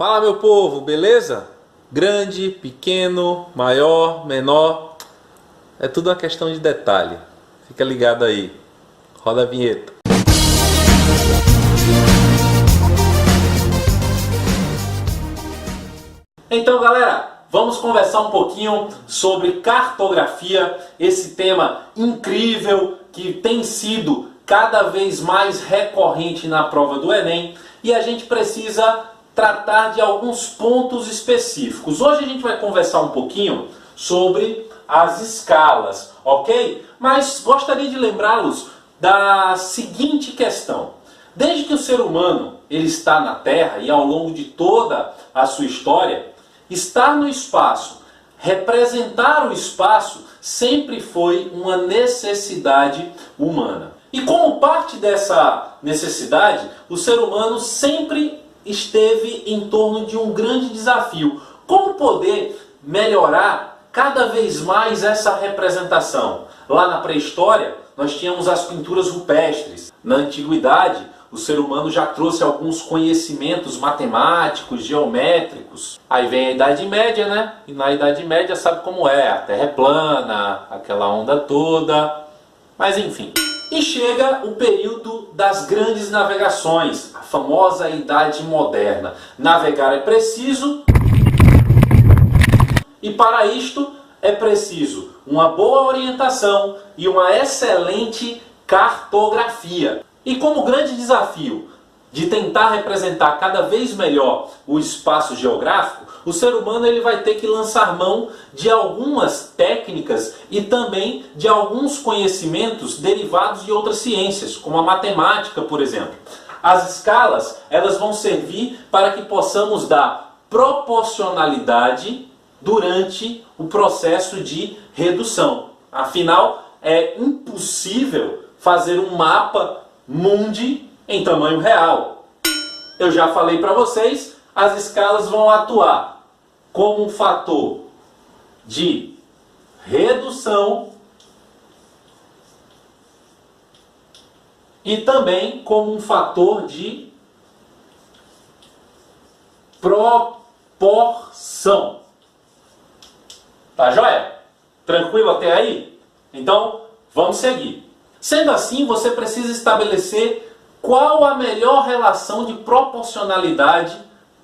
Fala, meu povo, beleza? Grande, pequeno, maior, menor, é tudo uma questão de detalhe. Fica ligado aí. Roda a vinheta. Então, galera, vamos conversar um pouquinho sobre cartografia, esse tema incrível que tem sido cada vez mais recorrente na prova do Enem, e a gente precisa tratar de alguns pontos específicos. Hoje a gente vai conversar um pouquinho sobre as escalas, ok? Mas gostaria de lembrá-los da seguinte questão. Desde que o ser humano ele está na Terra e ao longo de toda a sua história, estar no espaço, representar o espaço, sempre foi uma necessidade humana. E como parte dessa necessidade, o ser humano sempre esteve em torno de um grande desafio. Como poder melhorar cada vez mais essa representação? Lá na pré-história, nós tínhamos as pinturas rupestres. Na antiguidade, o ser humano já trouxe alguns conhecimentos matemáticos, geométricos. Aí vem a Idade Média, né? E na Idade Média sabe como é, a Terra é plana, aquela onda toda. Mas enfim. E chega o período das grandes navegações, a famosa Idade Moderna. Navegar é preciso, e para isto é preciso uma boa orientação e uma excelente cartografia. E como grande desafio de tentar representar cada vez melhor o espaço geográfico, o ser humano ele vai ter que lançar mão de algumas técnicas e também de alguns conhecimentos derivados de outras ciências, como a matemática, por exemplo. As escalas elas vão servir para que possamos dar proporcionalidade durante o processo de redução. Afinal, é impossível fazer um mapa mundi em tamanho real. Eu já falei para vocês, as escalas vão atuar como um fator de redução e também como um fator de proporção. Tá joia? Tranquilo até aí? Então, vamos seguir. Sendo assim, você precisa estabelecer qual a melhor relação de proporcionalidade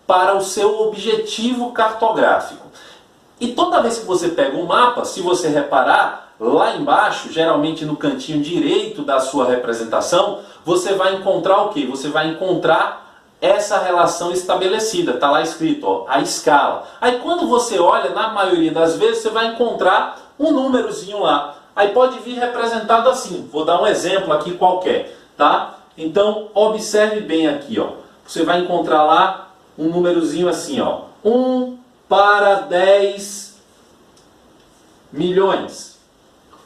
para o seu objetivo cartográfico. E toda vez que você pega um mapa, se você reparar, lá embaixo, geralmente no cantinho direito da sua representação, você vai encontrar o quê? Você vai encontrar essa relação estabelecida, está lá escrito, ó, a escala. Aí quando você olha, na maioria das vezes, você vai encontrar um númerozinho lá. Aí pode vir representado assim, vou dar um exemplo aqui qualquer, tá? Então, observe bem aqui, ó. Você vai encontrar lá um númerozinho assim, ó. 1 para 10 milhões.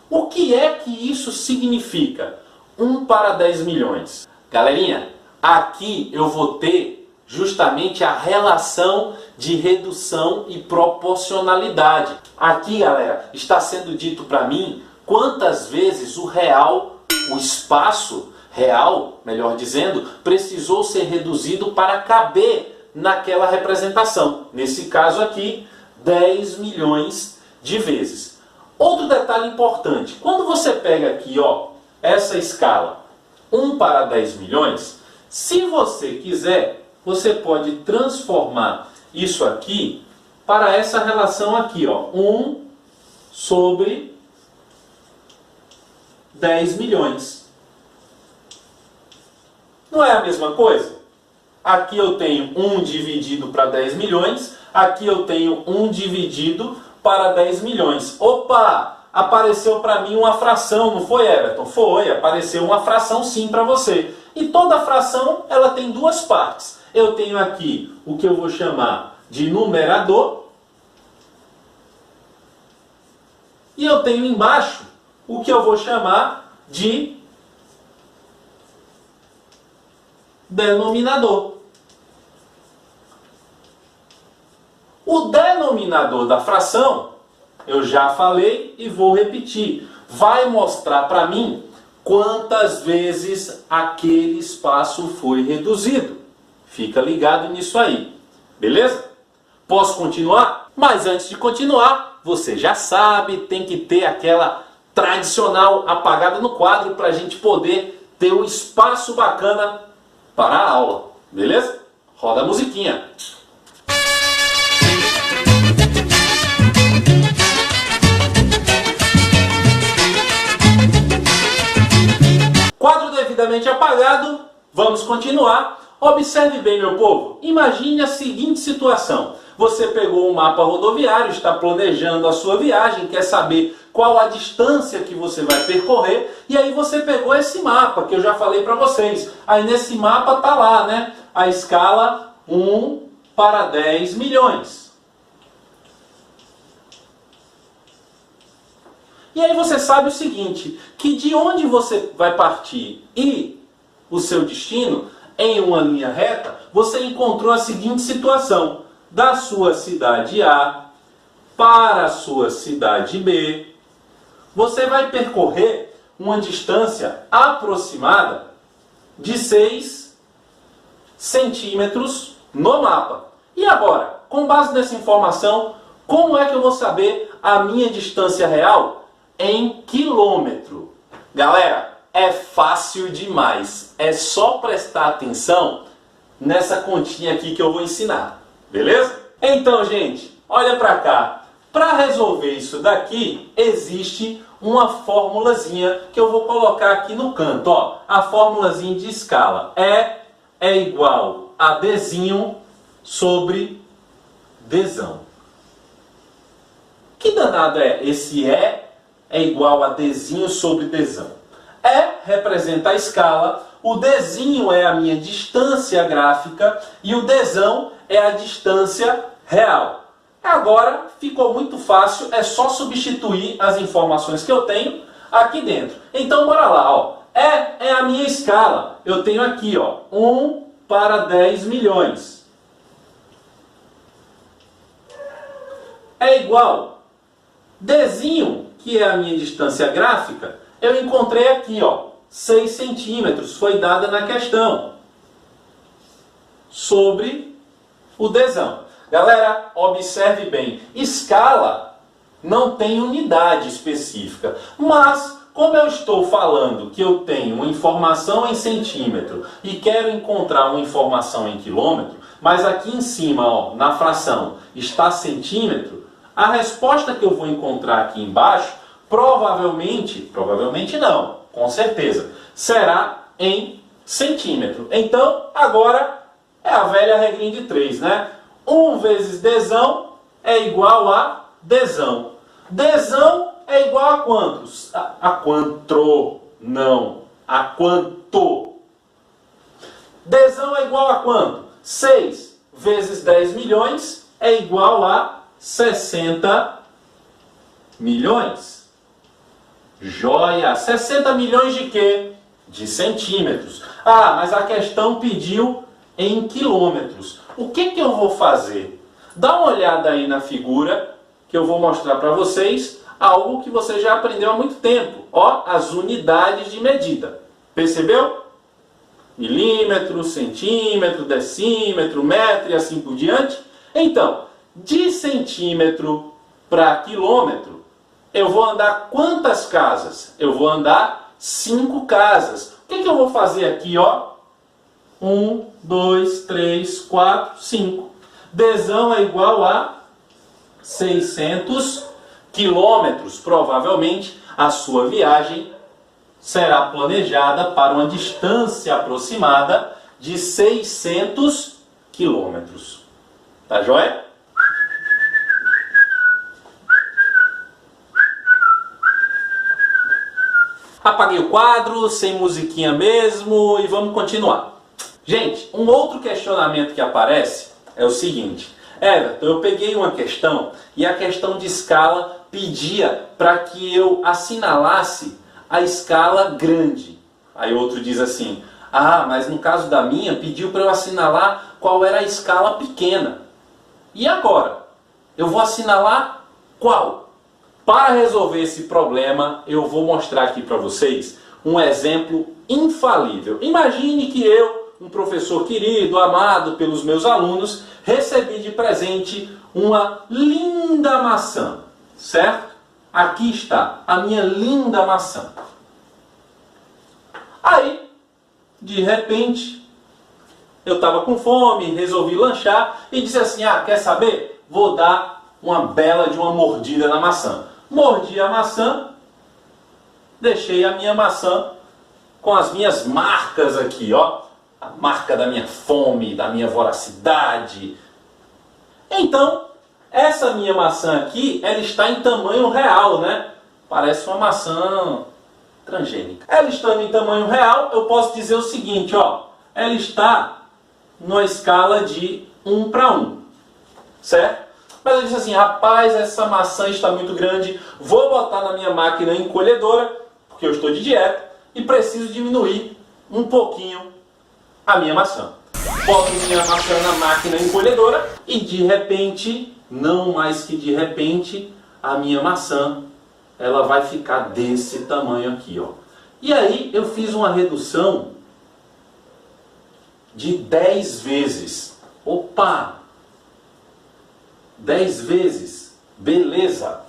O que é que isso significa? 1 para 10 milhões. Galerinha, aqui eu vou ter justamente a relação de redução e proporcionalidade. Aqui, galera, está sendo dito para mim quantas vezes o espaço real, melhor dizendo, precisou ser reduzido para caber naquela representação. Nesse caso aqui, 10 milhões de vezes. Outro detalhe importante, quando você pega aqui, ó, essa escala 1 para 10 milhões, se você quiser, você pode transformar isso aqui para essa relação aqui, ó, 1 sobre 10 milhões. Não é a mesma coisa? Aqui eu tenho 1 dividido para 10 milhões, aqui eu tenho 1 dividido para 10 milhões. Opa! Apareceu para mim uma fração, não foi, Everton? Foi, apareceu uma fração sim para você. E toda fração ela tem duas partes. Eu tenho aqui o que eu vou chamar de numerador. E eu tenho embaixo o que eu vou chamar de denominador. O denominador da fração, eu já falei e vou repetir, vai mostrar para mim quantas vezes aquele espaço foi reduzido. Fica ligado nisso aí. Beleza? Posso continuar? Mas antes de continuar, você já sabe, tem que ter aquela tradicional apagada no quadro para a gente poder ter um espaço bacana para a aula. Beleza? Roda a musiquinha. Quadro devidamente apagado, vamos continuar. Observe bem, meu povo. Imagine a seguinte situação. Você pegou um mapa rodoviário, está planejando a sua viagem, quer saber qual a distância que você vai percorrer, e aí você pegou esse mapa, que eu já falei para vocês. Aí nesse mapa tá lá, né? A escala 1 para 10 milhões. E aí você sabe o seguinte, que de onde você vai partir e o seu destino, em uma linha reta, você encontrou a seguinte situação. Da sua cidade A para a sua cidade B, você vai percorrer uma distância aproximada de 6 centímetros no mapa. E agora, com base nessa informação, como é que eu vou saber a minha distância real em quilômetro? Galera, é fácil demais. É só prestar atenção nessa continha aqui que eu vou ensinar. Beleza? Então, gente, olha para cá. Para resolver isso daqui, existe uma formulazinha que eu vou colocar aqui no canto. Ó, a formulazinha de escala. É igual a Dzinho sobre Dzão. Que danado é esse é igual a Dzinho sobre Dzão? Representa a escala, o Dzinho é a minha distância gráfica e o Dzão é a distância real. Agora ficou muito fácil, é só substituir as informações que eu tenho aqui dentro. Então bora lá, ó. É a minha escala. Eu tenho aqui, ó, 1 para 10 milhões. É igual. Dzinho, que é a minha distância gráfica, eu encontrei aqui, ó, 6 centímetros, foi dada na questão. Sobre o Dzão. Galera, observe bem, escala não tem unidade específica, mas como eu estou falando que eu tenho uma informação em centímetro e quero encontrar uma informação em quilômetro, mas aqui em cima, ó, na fração, está centímetro, a resposta que eu vou encontrar aqui embaixo, provavelmente não, com certeza, será em centímetro. Então, agora é a velha regrinha de 3, né? 1 vezes Dzão é igual a Dzão. Dzão é igual a quantos? A quanto? Não. A quanto? Dzão é igual a quanto? 6 vezes 10 milhões é igual a 60 milhões. Joia! 60 milhões de quê? De centímetros. Ah, mas a questão pediu em quilômetros. O que eu vou fazer? Dá uma olhada aí na figura que eu vou mostrar para vocês algo que você já aprendeu há muito tempo. Ó, as unidades de medida. Percebeu? Milímetro, centímetro, decímetro, metro e assim por diante. Então, de centímetro para quilômetro, eu vou andar quantas casas? Eu vou andar 5 casas. O que eu vou fazer aqui, ó? 1, 2, 3, 4, 5. Dzão é igual a 600 quilômetros. Provavelmente a sua viagem será planejada para uma distância aproximada de 600 quilômetros. Tá joia? Apaguei o quadro, sem musiquinha mesmo, e vamos continuar. Gente, um outro questionamento que aparece é o seguinte. Everton, eu peguei uma questão e a questão de escala pedia para que eu assinalasse a escala grande. Aí outro diz assim, ah, mas no caso da minha pediu para eu assinalar qual era a escala pequena. E agora? Eu vou assinalar qual? Para resolver esse problema, eu vou mostrar aqui para vocês um exemplo infalível. Imagine que eu um professor querido, amado pelos meus alunos, recebi de presente uma linda maçã, certo? Aqui está a minha linda maçã. Aí, de repente, eu estava com fome, resolvi lanchar e disse assim, quer saber? Vou dar uma bela de uma mordida na maçã. Mordi a maçã, deixei a minha maçã com as minhas marcas aqui, ó. A marca da minha fome, da minha voracidade. Então, essa minha maçã aqui, ela está em tamanho real, né? Parece uma maçã transgênica. Ela estando em tamanho real, eu posso dizer o seguinte, ó. Ela está numa escala de 1 para 1, certo? Mas eu disse assim, rapaz, essa maçã está muito grande, vou botar na minha máquina encolhedora, porque eu estou de dieta, e preciso diminuir um pouquinho a minha maçã. Boto minha maçã na máquina encolhedora e de repente, não mais que de repente, a minha maçã ela vai ficar desse tamanho aqui, ó. E aí eu fiz uma redução de 10 vezes. Opa! 10 vezes. Beleza.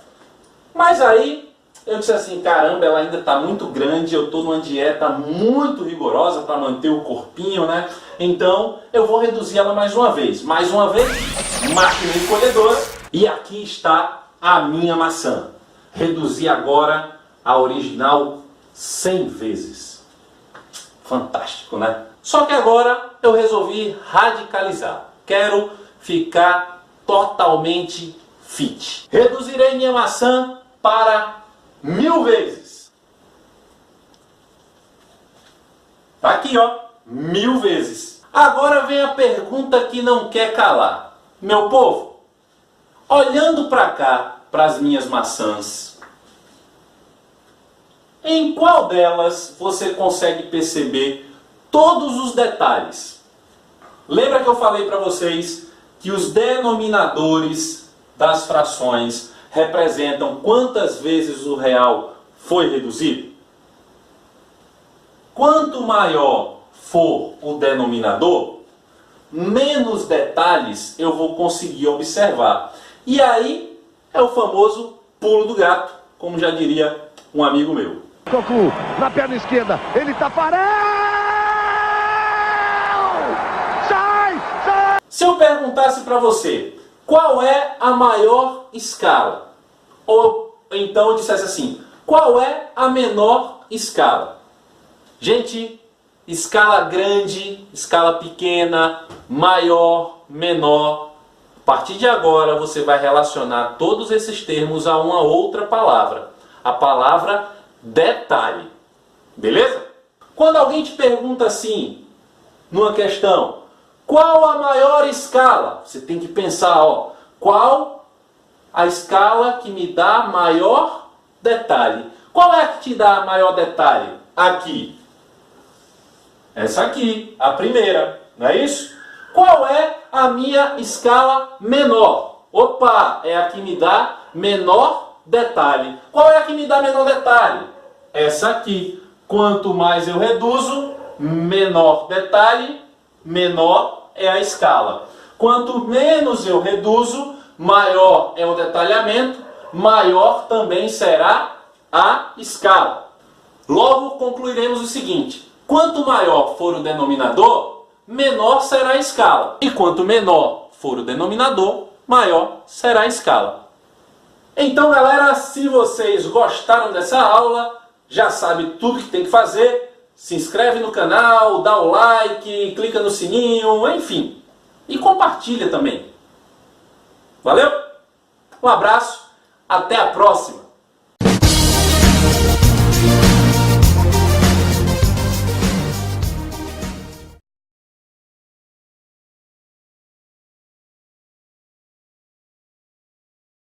Mas aí eu disse assim, caramba, ela ainda está muito grande, eu estou numa dieta muito rigorosa para manter o corpinho, né? Então eu vou reduzir ela mais uma vez. Mais uma vez, máquina encolhedora. E aqui está a minha maçã. Reduzi agora a original 100 vezes. Fantástico, né? Só que agora eu resolvi radicalizar. Quero ficar totalmente fit. Reduzirei minha maçã para 1000 vezes. Tá aqui, ó. 1000 vezes. Agora vem a pergunta que não quer calar. Meu povo, olhando para cá, para as minhas maçãs, em qual delas você consegue perceber todos os detalhes? Lembra que eu falei para vocês que os denominadores das frações representam quantas vezes o real foi reduzido? Quanto maior for o denominador, menos detalhes eu vou conseguir observar. E aí é o famoso pulo do gato, como já diria um amigo meu. Tocou na perna esquerda, ele tá parado! Sai! Se eu perguntasse para você, qual é a maior escala? Ou então eu dissesse assim, qual é a menor escala? Gente, escala grande, escala pequena, maior, menor. A partir de agora você vai relacionar todos esses termos a uma outra palavra. A palavra detalhe. Beleza? Quando alguém te pergunta assim, numa questão, qual a maior escala? Você tem que pensar, ó, qual a escala que me dá maior detalhe? Qual é a que te dá maior detalhe? Aqui. Essa aqui, a primeira, não é isso? Qual é a minha escala menor? Opa, é a que me dá menor detalhe. Qual é a que me dá menor detalhe? Essa aqui. Quanto mais eu reduzo, menor detalhe, menor é a escala. Quanto menos eu reduzo, maior é o detalhamento, maior também será a escala. Logo concluiremos o seguinte: quanto maior for o denominador, menor será a escala. E quanto menor for o denominador, maior será a escala. Então, galera, se vocês gostaram dessa aula, já sabe tudo que tem que fazer. Se inscreve no canal, dá o like, clica no sininho, enfim. E compartilha também. Valeu? Um abraço, até a próxima!